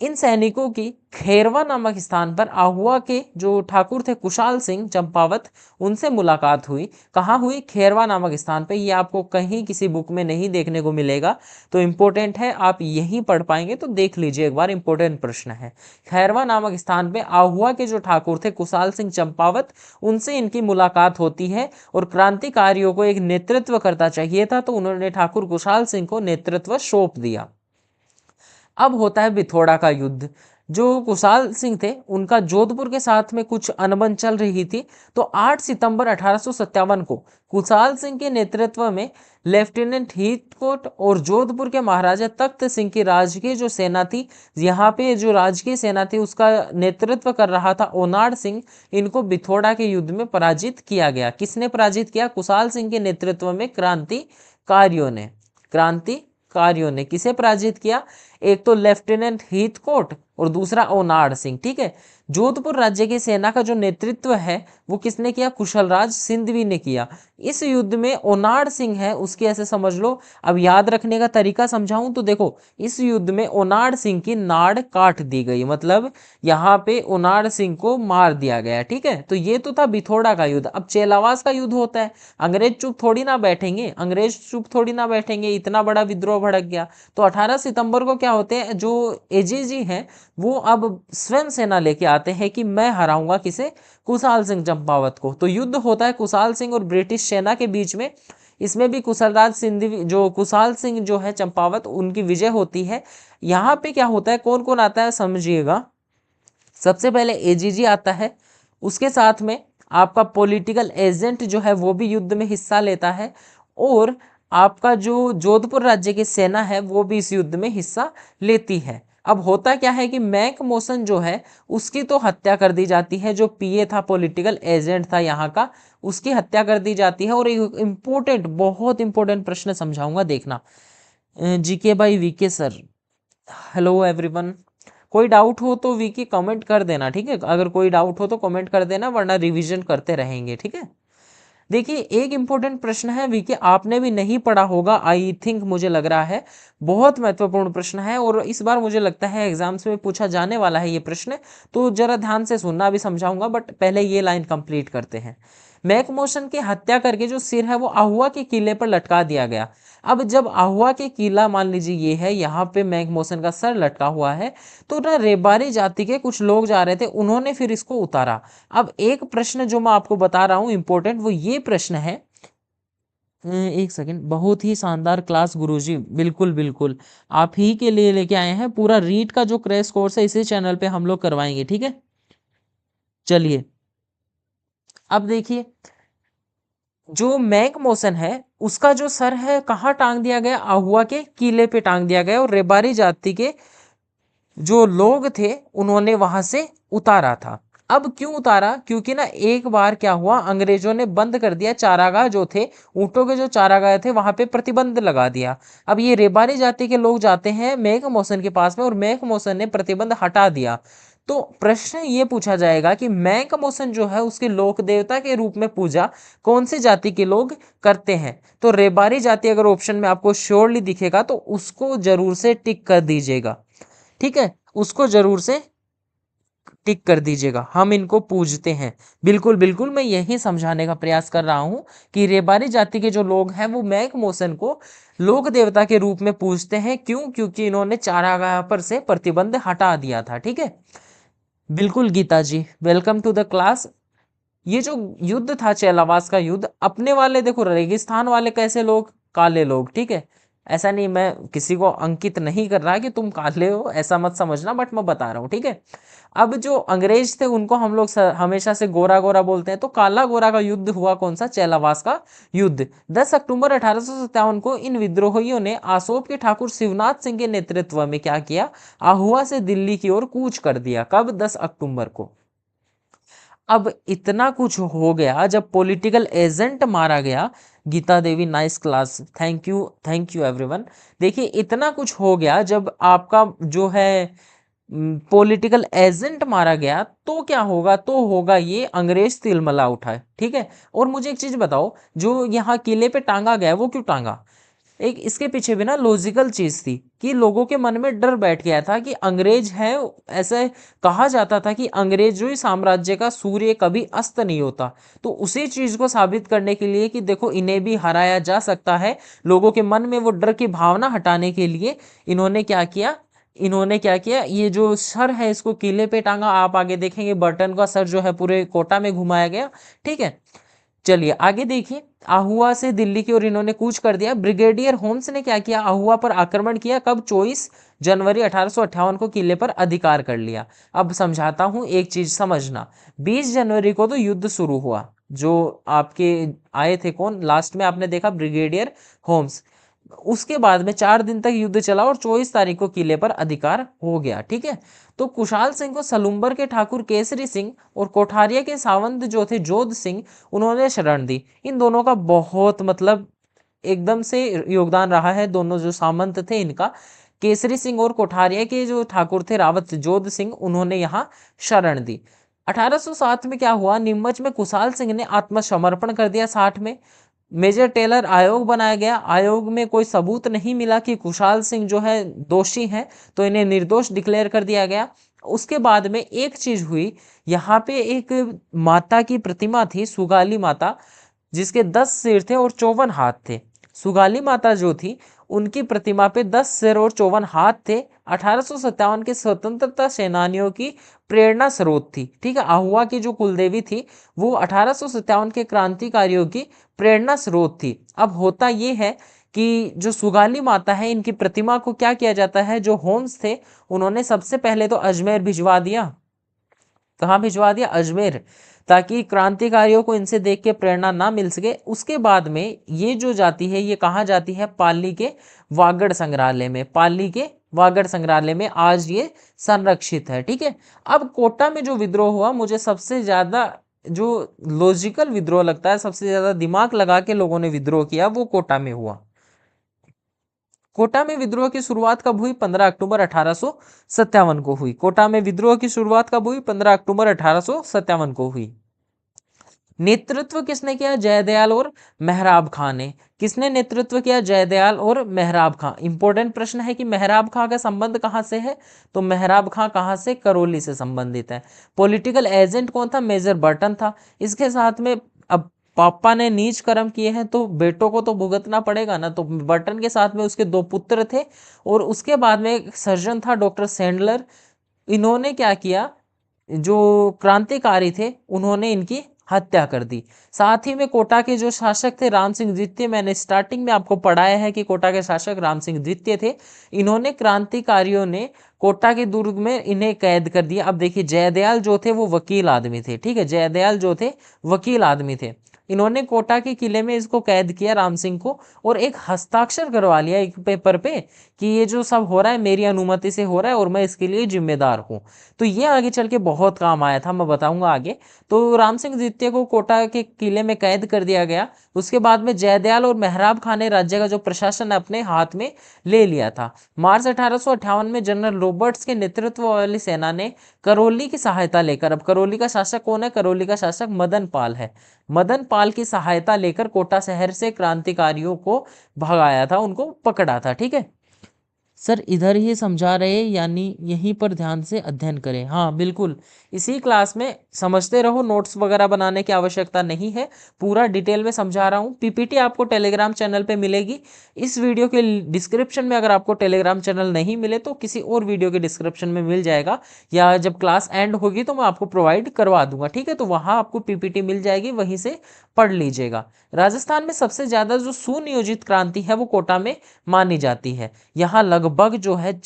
इन सैनिकों की खेरवा नामक स्थान पर आहुआ के जो ठाकुर थे कुशाल सिंह चंपावत, उनसे मुलाकात हुई। कहाँ हुई? खेरवा नामक स्थान पे। ये आपको कहीं किसी बुक में नहीं देखने को मिलेगा, तो इंपॉर्टेंट है, आप यहीं पढ़ पाएंगे, तो देख लीजिए एक बार, इंपॉर्टेंट प्रश्न है। खैरवा नामक स्थान पे आहुआ के जो ठाकुर थे कुशाल सिंह चंपावत, उनसे इनकी मुलाकात होती है और क्रांतिकारियों को एक नेतृत्व करता चाहिए था, तो उन्होंने ठाकुर कुशाल सिंह को नेतृत्व सौंप दिया। अब होता है बिथोड़ा का युद्ध। जो कुशाल सिंह थे उनका जोधपुर के साथ में कुछ अनबन चल रही थी, तो 8 सितंबर 1857 को कुशाल सिंह के नेतृत्व में लेफ्टिनेंट हीथकोट और जोधपुर के महाराजा तख्त सिंह की राजकीय जो सेना थी, यहाँ पे जो राजकीय सेना थी उसका नेतृत्व कर रहा था ओनाड सिंह, इनको बिथोड़ा के युद्ध में पराजित किया गया। किसने पराजित किया? कुशाल सिंह के नेतृत्व में क्रांतिकारियों ने। क्रांतिकारियों ने किसे पराजित किया? एक तो लेफ्टिनेंट हीथकोट और दूसरा ओनाड सिंह, ठीक है। जोधपुर राज्य की सेना का जो नेतृत्व है वो किसने किया? कुशलराज सिंधवी ने किया। इस युद्ध में ओनाड सिंह है उसकी ऐसे समझ लो। अब याद रखने का तरीका समझाऊं तो देखो, इस युद्ध में ओनाड सिंह की नाड़ काट दी गई, मतलब यहाँ पे ओनाड सिंह को मार दिया गया, ठीक है। तो ये तो था बिथोड़ा का युद्ध। अब चेलावास का युद्ध होता है, अंग्रेज चुप थोड़ी ना बैठेंगे, अंग्रेज चुप थोड़ी ना बैठेंगे, इतना बड़ा विद्रोह भड़क गया। तो 18 सितंबर को क्या होते हैं, जो एजीजी हैं वो अब स्वयं सेना लेके आते हैं कि मैं हराऊंगा किसे? कुशाल सिंह चंपावत को। तो युद्ध होता है कुशाल सिंह और ब्रिटिश सेना के बीच में। इसमें भी कुशलराज सिंधवी, जो कुशाल सिंह जो है चंपावत, उनकी विजय होती है। यहाँ पे क्या होता है, कौन कौन आता है समझिएगा। सबसे पहले एजीजी आता है, उसके साथ में आपका पॉलिटिकल एजेंट जो है वो भी युद्ध में हिस्सा लेता है, और आपका जो जोधपुर राज्य की सेना है वो भी इस युद्ध में हिस्सा लेती है। अब होता क्या है कि मैक मोसन जो है उसकी तो हत्या कर दी जाती है, जो पीए था, पॉलिटिकल एजेंट था यहाँ का, उसकी हत्या कर दी जाती है। और एक इम्पोर्टेंट, बहुत इंपॉर्टेंट प्रश्न समझाऊंगा, देखना। GK by VK sir, hello everyone. कोई डाउट हो तो वीके कमेंट कर देना, ठीक है। अगर कोई डाउट हो तो कमेंट कर देना, वरना रिवीजन करते रहेंगे, ठीक है। देखिए एक इंपॉर्टेंट प्रश्न है वीके, आपने भी नहीं पढ़ा होगा आई थिंक, मुझे लग रहा है बहुत महत्वपूर्ण प्रश्न है, और इस बार मुझे लगता है एग्जाम्स में पूछा जाने वाला है ये प्रश्न, तो जरा ध्यान से सुनना, अभी समझाऊंगा, बट पहले ये लाइन कंप्लीट करते हैं। मैकमोशन की हत्या करके जो सिर है वो आहुआ के किले पर लटका दिया गया। अब जब आहुआ के किला, मान लीजिए ये है, यहाँ पे मैकमोशन का सर लटका हुआ है, तो ना रेबारी जाति के कुछ लोग जा रहे थे, उन्होंने फिर इसको उतारा। अब एक प्रश्न जो मैं आपको बता रहा हूँ इंपॉर्टेंट, वो ये प्रश्न है, एक सेकंड, बहुत ही शानदार क्लास गुरुजी, बिल्कुल बिल्कुल आप ही के लिए लेके आए हैं। पूरा रीट का जो क्रैश कोर्स है इसी चैनल पे हम लोग करवाएंगे, ठीक है। चलिए अब देखिए, जो मैक मोशन है उसका जो सर है कहाँ टांग दिया गया? आहुआ के किले पे टांग दिया गया, और रेबारी जाति के जो लोग थे उन्होंने वहां से उतारा था। अब क्यों उतारा? क्योंकि ना एक बार क्या हुआ, अंग्रेजों ने बंद कर दिया चारागाह जो थे, ऊंटों के जो चारागाह थे वहां पे प्रतिबंध लगा दिया। अब ये रेबारी जाति के लोग जाते हैं मेघ मौसन के पास में, और मेघ मौसन ने प्रतिबंध हटा दिया। तो प्रश्न ये पूछा जाएगा कि मैक मोसन जो है उसके लोक देवता के रूप में पूजा कौन सी जाति के लोग करते हैं? तो रेबारी जाति अगर ऑप्शन में आपको श्योरली दिखेगा तो उसको जरूर से टिक कर दीजिएगा, ठीक है, उसको जरूर से टिक कर दीजिएगा। हम इनको पूजते हैं, बिल्कुल बिल्कुल मैं यही समझाने का प्रयास कर रहा हूं कि रेबारी जाति के जो लोग हैं वो मैक मोसन को लोक देवता के रूप में पूजते हैं। क्यों? क्योंकि इन्होंने चारागाह पर से प्रतिबंध हटा दिया था, ठीक है। बिल्कुल गीता जी, वेलकम टू द क्लास। ये जो युद्ध था चेलावास का युद्ध, अपने वाले देखो रेगिस्तान वाले कैसे लोग, काले लोग, ठीक है। ऐसा नहीं, मैं किसी को अंकित नहीं कर रहा कि तुम काले हो, ऐसा मत समझना, बट मैं बता रहा हूँ, ठीक है। अब जो अंग्रेज थे उनको हम लोग हमेशा से गोरा गोरा बोलते हैं, तो काला गोरा का युद्ध हुआ कौन सा? चेलावास का युद्ध। 10 अक्टूबर 1857 को इन विद्रोहियों ने आसोप के ठाकुर शिवनाथ सिंह के नेतृत्व में क्या किया? आहुआ से दिल्ली की ओर कूच कर दिया। कब? 10 अक्टूबर को। अब इतना कुछ हो गया जब पॉलिटिकल एजेंट मारा गया। Gita Devi, nice class, thank you everyone. देखिए इतना कुछ हो गया जब आपका जो है पॉलिटिकल एजेंट मारा गया, तो क्या होगा? तो होगा ये अंग्रेज तिलमला उठाए, ठीक है। और मुझे एक चीज बताओ, जो यहाँ किले पे टांगा गया वो क्यों टांगा? एक इसके पीछे भी ना लॉजिकल चीज थी कि लोगों के मन में डर बैठ गया था कि अंग्रेज है। ऐसे कहा जाता था कि अंग्रेजों साम्राज्य का सूर्य कभी अस्त नहीं होता। तो उसी चीज को साबित करने के लिए कि देखो इन्हें भी हराया जा सकता है, लोगों के मन में वो डर की भावना हटाने के लिए इन्होंने क्या किया, ये जो सर है इसको किले पे टांगा। आप आगे देखेंगे बर्टन का सर जो है पूरे कोटा में घुमाया गया, ठीक है। चलिए आगे देखिए, आहुआ से दिल्ली की ओर इन्होंने कूच कर दिया। ब्रिगेडियर होम्स ने क्या किया? आहुआ पर आक्रमण किया। कब? 24 जनवरी 1858 को किले पर अधिकार कर लिया। अब समझाता हूं, एक चीज समझना। 20 जनवरी को तो युद्ध शुरू हुआ। जो आपके आए थे कौन लास्ट में? आपने देखा ब्रिगेडियर होम्स। उसके बाद में 4 दिन तक युद्ध चला और 24 तारीख को किले पर अधिकार हो गया, ठीक है। तो कुशाल सिंह को सलुम्बर के ठाकुर केसरी सिंह और कोठारिया के सावंत जो थे जोध सिंह, उन्होंने शरण दी। इन दोनों का बहुत मतलब एकदम से योगदान रहा है। दोनों जो सामंत थे इनका, केसरी सिंह और कोठारिया के जो ठाकुर थे रावत जोध सिंह, उन्होंने यहाँ शरण दी। 1807 में क्या हुआ? नीमच में कुशाल सिंह ने आत्मसमर्पण कर दिया। 60 में मेजर टेलर आयोग बनाया गया। आयोग में कोई सबूत नहीं मिला कि कुशाल सिंह जो है दोषी हैं, तो इन्हें निर्दोष डिक्लेयर कर दिया गया। उसके बाद में एक चीज हुई, यहाँ पे एक माता की प्रतिमा थी, सुगाली माता, जिसके 10 सिर थे और 54 हाथ थे। सुगाली माता जो थी उनकी प्रतिमा पे 10 सिर और 54 हाथ थे। 1857 के स्वतंत्रता सेनानियों की प्रेरणा स्रोत थी, ठीक है। आहुआ की जो कुलदेवी थी वो 1857 के क्रांतिकारियों की प्रेरणा स्रोत थी। अब होता ये है कि जो सुगाली माता है इनकी प्रतिमा को क्या किया जाता है, जो होम्स थे उन्होंने सबसे पहले तो अजमेर भिजवा दिया। कहाँ भिजवा दिया? अजमेर, ताकि क्रांतिकारियों को इनसे देख के प्रेरणा ना मिल सके। उसके बाद में ये जो जाती है ये कहाँ जाती है? पाली के वागड़ संग्रहालय में। पाली के वागड़ संग्रहालय में आज ये संरक्षित है, ठीक है। अब कोटा में जो विद्रोह हुआ, मुझे सबसे ज्यादा जो लॉजिकल विद्रोह लगता है, सबसे ज्यादा दिमाग लगा के लोगों ने विद्रोह किया, वो कोटा में हुआ। कोटा में विद्रोह की शुरुआत कब हुई? 15 अक्टूबर 1857 को हुई। कोटा में विद्रोह की शुरुआत कब हुई? 15 अक्टूबर 1857 को हुई। नेतृत्व किसने किया? जयदयाल और मेहराब खां ने। किसने नेतृत्व किया? जयदयाल और मेहराब खां। इंपॉर्टेंट प्रश्न है कि मेहराब खां का संबंध कहां से है? तो मेहराब खां कहां से? करौली से संबंधित है। पॉलिटिकल एजेंट कौन था? मेजर बर्टन था। इसके साथ में अब पापा ने नीच कर्म किए हैं तो बेटों को तो भुगतना पड़ेगा ना, तो बर्टन के साथ में उसके 2 पुत्र थे और उसके बाद में एक सर्जन था डॉक्टर सैंडलर। इन्होंने क्या किया? जो क्रांतिकारी थे उन्होंने इनकी हत्या कर दी। साथ ही में कोटा के जो शासक थे राम सिंह द्वितीय, मैंने स्टार्टिंग में आपको पढ़ाया है कि कोटा के शासक राम सिंह द्वितीय थे। इन्होंने क्रांतिकारियों ने कोटा के दुर्ग में इन्हें कैद कर दिया। अब देखिए जयदयाल जो थे वो वकील आदमी थे, ठीक है। जयदयाल जो थे वकील आदमी थे। इन्होंने कोटा के किले में इसको कैद किया राम सिंह को, और एक हस्ताक्षर करवा लिया एक पेपर पे कि ये जो सब हो रहा है मेरी अनुमति से हो रहा है और मैं इसके लिए जिम्मेदार हूँ। तो ये आगे चल के बहुत काम आया था, मैं बताऊंगा आगे। तो राम सिंह द्वितीय को कोटा के किले में कैद कर दिया गया। उसके बाद में जयदयाल और मेहराब खान ने राज्य का जो प्रशासन अपने हाथ में ले लिया था। मार्च 1858 में जनरल रॉबर्ट्स के नेतृत्व वाली सेना ने करौली की सहायता लेकर, अब करौली का शासक कौन है? करौली का शासक मदन पाल है। मदन पाल की सहायता लेकर कोटा शहर से क्रांतिकारियों को भगाया था, उनको पकड़ा था। ठीक है सर, इधर ही समझा रहे यानी यहीं पर ध्यान से अध्ययन करें। हाँ बिल्कुल, इसी क्लास में समझते रहो, नोट्स वगैरह बनाने की आवश्यकता नहीं है, पूरा डिटेल में समझा रहा हूँ। पीपीटी आपको टेलीग्राम चैनल पे मिलेगी। इस वीडियो के डिस्क्रिप्शन में अगर आपको टेलीग्राम चैनल नहीं मिले तो किसी और वीडियो के डिस्क्रिप्शन में मिल जाएगा, या जब क्लास एंड होगी तो मैं आपको प्रोवाइड करवा दूंगा। ठीक है, तो वहाँ आपको पीपीटी मिल जाएगी, वहीं से पढ़ लीजिएगा। राजस्थान में सबसे ज्यादा जो सुनियोजित क्रांति है वो कोटा में मानी जाती है। यहाँ लगभग जो है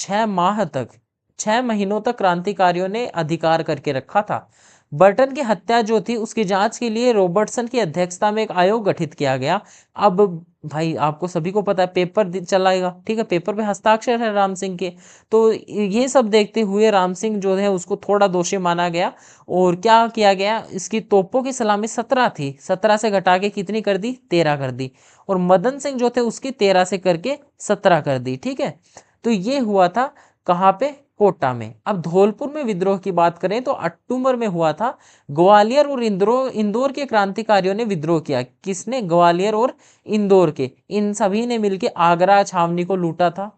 6 महीनों तक क्रांतिकारियों ने अधिकार करके रखा था। बर्टन की हत्या जो थी उसकी जांच के लिए रॉबर्टसन की अध्यक्षता में एक आयोग गठित किया गया। अब भाई आपको सभी को पता है पेपर चलाएगा, ठीक है, पेपर पे हस्ताक्षर है राम सिंह के, तो ये सब देखते हुए राम सिंह जो है उसको थोड़ा दोषी माना गया। और क्या किया गया, इसकी तोपों की सलामी 17 थी, 17 से घटा के कितनी कर दी? 13 कर दी। और मदन सिंह जो थे उसकी 13 से करके 17 कर दी। ठीक है, तो ये हुआ था कहाँ पे? कोटा में। अब धौलपुर में विद्रोह की बात करें तो अक्टूबर में हुआ था। ग्वालियर और इंदौर के क्रांतिकारियों ने विद्रोह किया। किसने? ग्वालियर और इंदौर के, इन सभी ने मिलकर आगरा छावनी को लूटा था।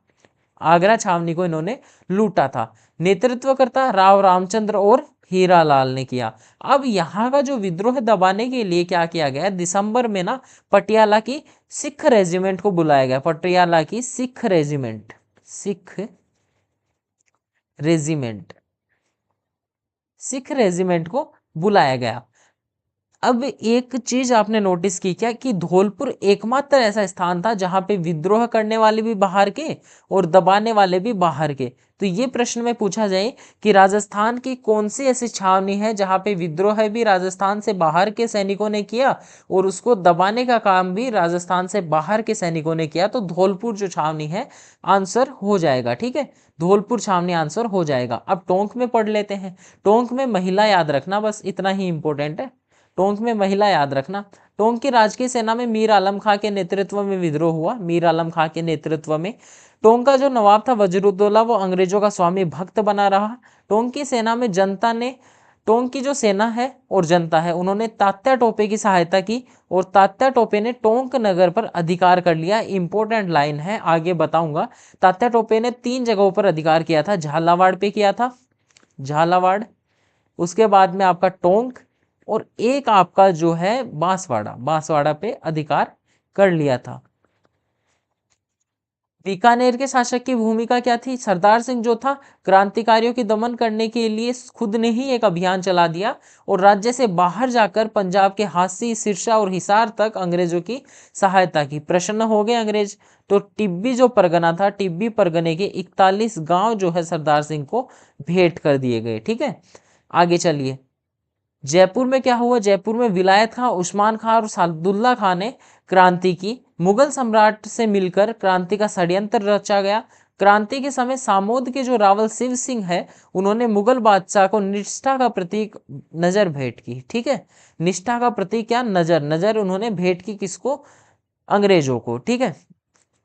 आगरा छावनी को इन्होंने लूटा था। नेतृत्व करता राव रामचंद्र और हीरालाल ने किया। अब यहाँ का जो विद्रोह दबाने के लिए क्या किया गया, दिसंबर में ना पटियाला की सिख रेजिमेंट को बुलाया गया। पटियाला की Sikh regiment, Sikh regiment, Sikh regiment को बुलाया गया। अब एक चीज आपने नोटिस की क्या, कि धौलपुर एकमात्र ऐसा स्थान था जहां पे विद्रोह करने वाले भी बाहर के और दबाने वाले भी बाहर के। तो ये प्रश्न में पूछा जाए कि राजस्थान की कौन सी ऐसी छावनी है जहां पे विद्रोह भी राजस्थान से बाहर के सैनिकों ने किया और उसको दबाने का काम भी राजस्थान से बाहर के सैनिकों ने किया, तो धौलपुर जो छावनी है आंसर हो जाएगा। ठीक है, धौलपुर छावनी आंसर हो जाएगा। अब टोंक में पढ़ लेते हैं। टोंक में महिला याद रखना, बस इतना ही इंपॉर्टेंट है। टोंक में महिला याद रखना। टोंक की राजकीय सेना में मीर आलम खां के नेतृत्व में विद्रोह हुआ। मीर आलम खां के नेतृत्व में। टोंक का जो नवाब था वजरुद्दौला वो अंग्रेजों का स्वामी भक्त बना रहा। टोंक की सेना में जनता ने, टोंक की जो सेना है और जनता है उन्होंने तात्या टोपे की सहायता की और तात्या टोपे ने टोंक नगर पर अधिकार कर लिया। इंपॉर्टेंट लाइन है, आगे बताऊंगा। तात्या टोपे ने 3 जगहों पर अधिकार किया था। झालावाड़ पे किया था, झालावाड़, उसके बाद में आपका टोंक, और एक आपका जो है बांसवाड़ा, बांसवाड़ा पे अधिकार कर लिया था। बीकानेर के शासक की भूमिका क्या थी? सरदार सिंह जो था क्रांतिकारियों की दमन करने के लिए खुद ने ही एक अभियान चला दिया और राज्य से बाहर जाकर पंजाब के हांसी, सिरसा और हिसार तक अंग्रेजों की सहायता की। प्रसन्न हो गए अंग्रेज, तो टिब्बी जो परगना था, टिब्बी परगने के 41 गांव जो है सरदार सिंह को भेंट कर दिए गए। ठीक है, आगे चलिए। जयपुर में क्या हुआ? जयपुर में विलायत खां, उस्मान खां और सादुल्ला खां ने क्रांति की। मुगल सम्राट से मिलकर क्रांति का षड्यंत्र रचा गया। क्रांति के समय सामोद के जो रावल शिव सिंह है उन्होंने मुगल बादशाह को निष्ठा का प्रतीक नजर भेंट की। ठीक है, निष्ठा का प्रतीक क्या? नजर, नजर उन्होंने भेंट की किसको? अंग्रेजों को। ठीक है,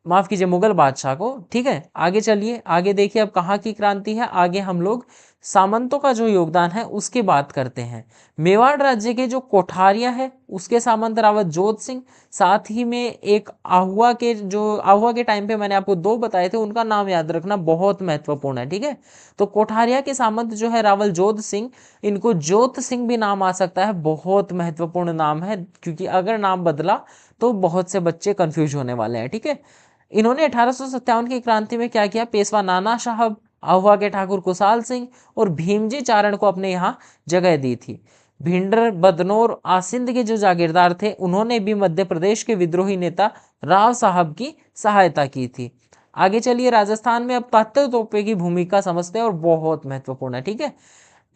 माफ कीजिए, मुगल बादशाह को। ठीक है, आगे चलिए, आगे देखिए अब कहाँ की क्रांति है। आगे हम लोग सामंतों का जो योगदान है उसकी बात करते हैं। मेवाड़ राज्य के जो कोठारिया है उसके सामंत रावत जोध सिंह, साथ ही में एक आहुआ के, जो आहुआ के टाइम पे मैंने आपको 2 बताए थे उनका नाम याद रखना बहुत महत्वपूर्ण है। ठीक है, तो कोठारिया के सामंत जो है रावल जोध सिंह, इनको जोत सिंह भी नाम आ सकता है, बहुत महत्वपूर्ण नाम है क्योंकि अगर नाम बदला तो बहुत से बच्चे कंफ्यूज होने वाले हैं। ठीक है, इन्होंने 1857 की क्रांति में क्या किया? पेशवा नाना साहब, आहुआ के ठाकुर कुशाल सिंह और भीमजी चारण को अपने यहाँ जगह दी थी। भिंडर, बदनौर, आसिंद के जो जागीरदार थे उन्होंने भी मध्य प्रदेश के विद्रोही नेता राव साहब की सहायता की थी। आगे चलिए, राजस्थान में अब तात्या टोपे की भूमिका समझते हैं और बहुत महत्वपूर्ण है। ठीक है,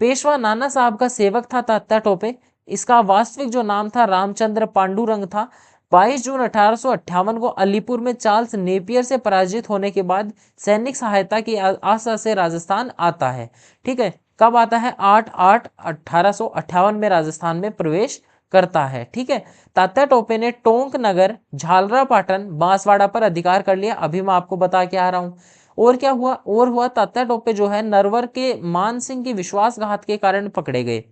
पेशवा नाना साहब का सेवक था तात्या टोपे। इसका वास्तविक जो नाम था रामचंद्र पांडुरंग था। 22 जून 1858 को अलीपुर में चार्ल्स नेपियर से पराजित होने के बाद सैनिक सहायता की आशा से राजस्थान आता है। ठीक है, कब आता है? 8/8/1858 में राजस्थान में प्रवेश करता है। ठीक है, तात्या टोपे ने टोंक नगर, झालरापाटन, बांसवाड़ा पर अधिकार कर लिया। अभी मैं आपको बता के आ रहा हूं। और क्या हुआ? और हुआ, तात्या टोपे जो है नरवर के मान सिंह की विश्वासघात के कारण पकड़े गए।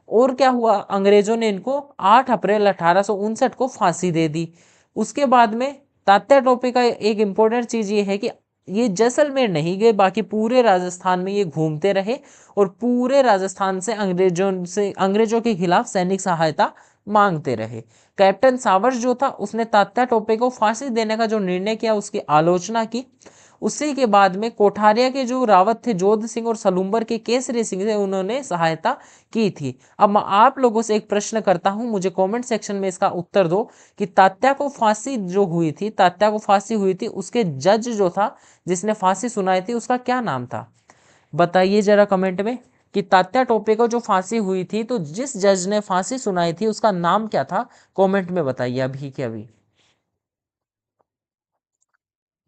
और क्या हुआ? अंग्रेजों ने इनको 8 अप्रैल 1859 को फांसी दे दी। उसके बाद में तात्या टोपे का एक इंपॉर्टेंट चीज ये है कि ये जैसलमेर नहीं गए, बाकी पूरे राजस्थान में ये घूमते रहे और पूरे राजस्थान से अंग्रेजों के खिलाफ सैनिक सहायता मांगते रहे। कैप्टन सावर्स जो था उसने तात्या टोपे को फांसी देने का जो निर्णय किया उसकी आलोचना की। उसी के बाद में कोठारिया के जो रावत थे जोध सिंह और सलूम्बर के केसरी सिंह से उन्होंने सहायता की थी। अब मैं आप लोगों से एक प्रश्न करता हूं, मुझे कमेंट सेक्शन में इसका उत्तर दो कि तात्या को फांसी जो हुई थी, तात्या को फांसी हुई थी, उसके जज जो था जिसने फांसी सुनाई थी उसका क्या नाम था? बताइए जरा कमेंट में कि तात्या टोपे को जो फांसी हुई थी तो जिस जज ने फांसी सुनाई थी उसका नाम क्या था? कमेंट में बताइए अभी के अभी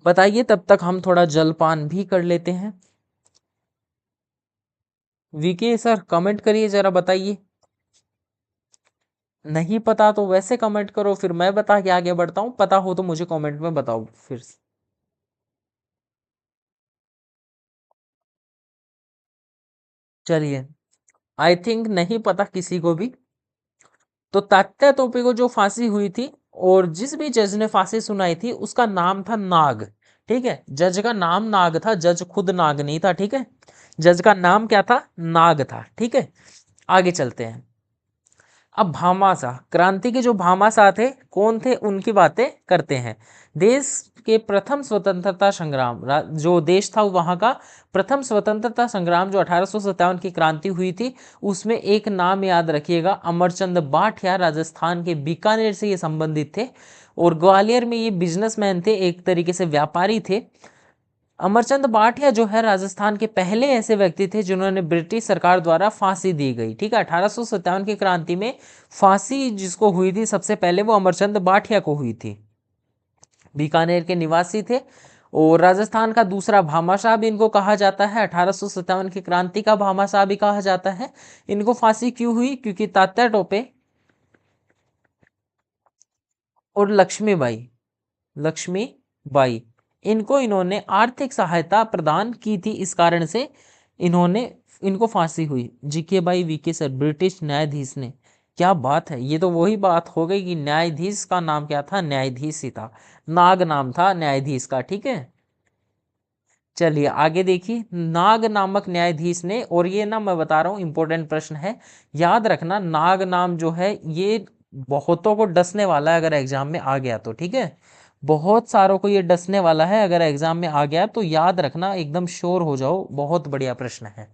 बताइए। तब तक हम थोड़ा जलपान भी कर लेते हैं। वीके सर कमेंट करिए जरा, बताइए। नहीं पता तो वैसे कमेंट करो, फिर मैं बता के आगे बढ़ता हूँ। पता हो तो मुझे कमेंट में बताओ फिर से। चलिए, आई थिंक नहीं पता किसी को भी। तो तात्या टोपे को जो फांसी हुई थी और जिस भी जज ने फांसी सुनाई थी उसका नाम था नाग। ठीक है, जज का नाम नाग था, जज खुद नाग नहीं था। ठीक है, जज का नाम क्या था? नाग था। ठीक है, आगे चलते हैं। अब भामाशाह, क्रांति के जो भामाशाह थे कौन थे उनकी बातें करते हैं। देश के प्रथम स्वतंत्रता संग्राम, जो देश था वहां का प्रथम स्वतंत्रता संग्राम जो 1857 की क्रांति हुई थी, उसमें एक नाम याद रखिएगा, अमरचंद बाठिया, राजस्थान के बीकानेर से ये संबंधित थे और ग्वालियर में ये बिजनेसमैन थे, एक तरीके से व्यापारी थे। अमरचंद बाठिया जो है राजस्थान के पहले ऐसे व्यक्ति थे जिन्होंने ब्रिटिश सरकार द्वारा फांसी दी गई। ठीक है, 1857 की क्रांति में फांसी जिसको हुई थी सबसे पहले वो अमरचंद बाठिया को हुई थी। बीकानेर के निवासी थे और राजस्थान का दूसरा भामाशाह भी इनको कहा जाता है। 1857 की क्रांति का भामाशाह भी कहा जाता है। इनको फांसी क्यों हुई? क्योंकि तात्या टोपे और लक्ष्मीबाई इनको इन्होंने आर्थिक सहायता प्रदान की थी, इस कारण से इन्होंने इनको फांसी हुई। जीके भाई, वीके सर, ब्रिटिश न्यायाधीश ने। क्या बात है, ये तो वही बात हो गई कि न्यायाधीश का नाम क्या था? न्यायाधीश ही था, नाग नाम था न्यायाधीश का। ठीक है, चलिए आगे देखिए। नाग नामक न्यायाधीश ने, और ये ना मैं बता रहा हूँ इंपॉर्टेंट प्रश्न है, याद रखना, नाग नाम जो है ये बहुतों को डसने वाला है अगर एग्जाम में आ गया तो। ठीक है, बहुत सारों को ये डसने वाला है, अगर एग्जाम में आ गया तो याद रखना, एकदम श्योर हो जाओ, बहुत बढ़िया प्रश्न है।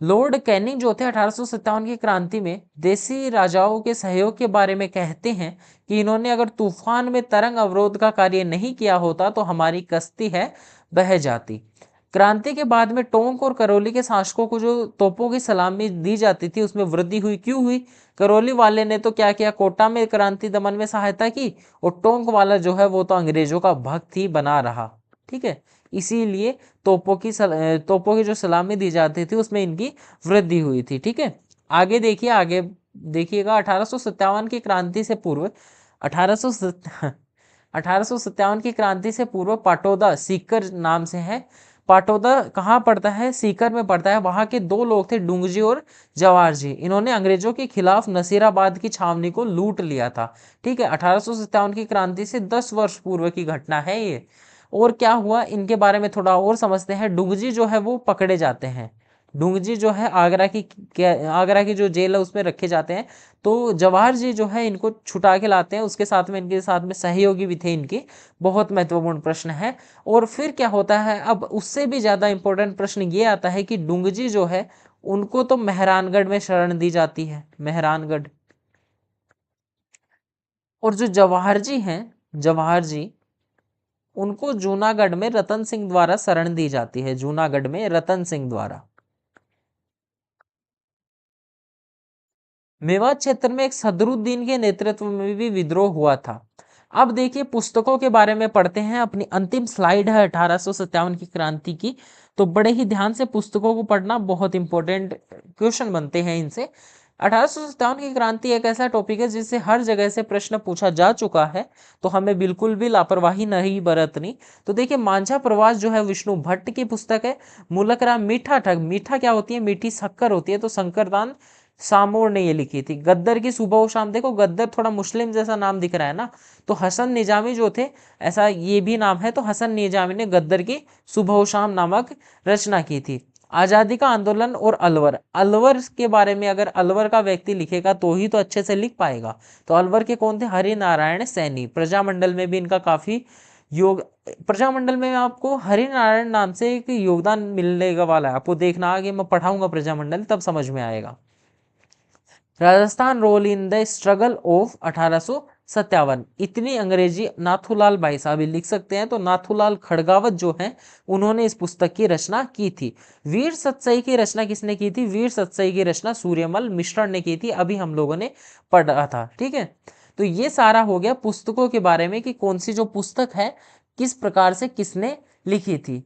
लॉर्ड कैनिंग जो थे 1857 की क्रांति में देसी राजाओं के सहयोग के बारे में कहते हैं कि इन्होंने अगर तूफान में तरंग अवरोध का कार्य नहीं किया होता तो हमारी कश्ती है बह जाती। क्रांति के बाद में टोंक और करौली के शासकों को जो तोपों की सलामी दी जाती थी उसमें वृद्धि हुई। क्यों हुई? करौली वाले ने तो क्या किया, कोटा में क्रांति दमन में सहायता की, और टोंक वाला जो है वो तो अंग्रेजों का भक्त ही बना रहा। ठीक है, इसीलिए तोपों की जो सलामी दी जाती थी उसमें इनकी वृद्धि हुई थी। ठीक है, आगे देखिए, आगे देखिएगा। 1857 की क्रांति से पूर्व 1800 1857 की क्रांति से पूर्व पाटौदा सीकर नाम से है। पाटौदा कहाँ पड़ता है? सीकर में पड़ता है। वहां के दो लोग थे, डुंगजी और जवाहर जी। इन्होंने अंग्रेजों के खिलाफ नसीराबाद की छावनी को लूट लिया था। ठीक है, 1857 की क्रांति से 10 वर्ष पूर्व की घटना है ये। और क्या हुआ इनके बारे में थोड़ा और समझते हैं। डुंगजी जो है वो पकड़े जाते हैं। डुंगजी जो है आगरा की जो जेल है उसमें रखे जाते हैं। तो जवाहर जी जो है इनको छुटा के लाते हैं, उसके साथ में इनके साथ में सहयोगी भी थे इनके। बहुत महत्वपूर्ण प्रश्न है। और फिर क्या होता है, अब उससे भी ज्यादा इंपॉर्टेंट प्रश्न ये आता है कि डुंगजी जो है उनको तो मेहरानगढ़ में शरण दी जाती है, मेहरानगढ़। और जो जवाहर जी हैं, जवाहर जी, उनको जूनागढ़ में रतन सिंह द्वारा शरण दी जाती है, जूनागढ़ में रतन सिंह द्वारा। मेवात क्षेत्र में एक सदरुद्दीन के नेतृत्व में भी विद्रोह हुआ था। अब देखिए पुस्तकों के बारे में पढ़ते हैं। अपनी अंतिम स्लाइड है 1857 की क्रांति की, तो बड़े ही ध्यान से पुस्तकों को पढ़ना, बहुत इंपॉर्टेंट क्वेश्चन बनते हैं इनसे। 1857 की क्रांति एक ऐसा टॉपिक है जिससे हर जगह से प्रश्न पूछा जा चुका है, तो हमें बिल्कुल भी लापरवाही नहीं बरतनी। तो देखिए मांझा प्रवास जो है विष्णु भट्ट की पुस्तक है। मूलक राम मीठा ठग, मीठा क्या होती है, मीठी शक्कर होती है, तो शंकरदान सामोर ने ये लिखी थी। गद्दर की सुबह शाम, देखो गद्दर थोड़ा मुस्लिम जैसा नाम दिख रहा है ना, तो हसन निजामी जो थे, ऐसा ये भी नाम है, तो हसन निजामी ने गद्दर की सुबह शाम नामक रचना की थी। आजादी का आंदोलन और अलवर, अलवर के बारे में अगर अलवर का व्यक्ति लिखेगा तो ही तो अच्छे से लिख पाएगा। तो अलवर के कौन थे, हरि नारायण सैनी। प्रजामंडल में भी इनका काफी योग, प्रजामंडल में आपको हरि नारायण नाम से एक योगदान मिलने वाला है, आपको देखना आगे मैं पढ़ाऊंगा प्रजामंडल, तब समझ में आएगा। Rajasthan role in the struggle of 1857, इतनी अंग्रेजी नाथूलाल भाई साहब लिख सकते हैं, तो नाथूलाल खड़गावत जो हैं उन्होंने इस पुस्तक की रचना की थी। वीर सतसई की रचना किसने की थी, वीर सतसई की रचना सूर्यमल मिश्र ने की थी, अभी हम लोगों ने पढ़ा था। ठीक है, तो ये सारा हो गया पुस्तकों के बारे में कि कौन सी जो पुस्तक है किस प्रकार से किसने लिखी थी।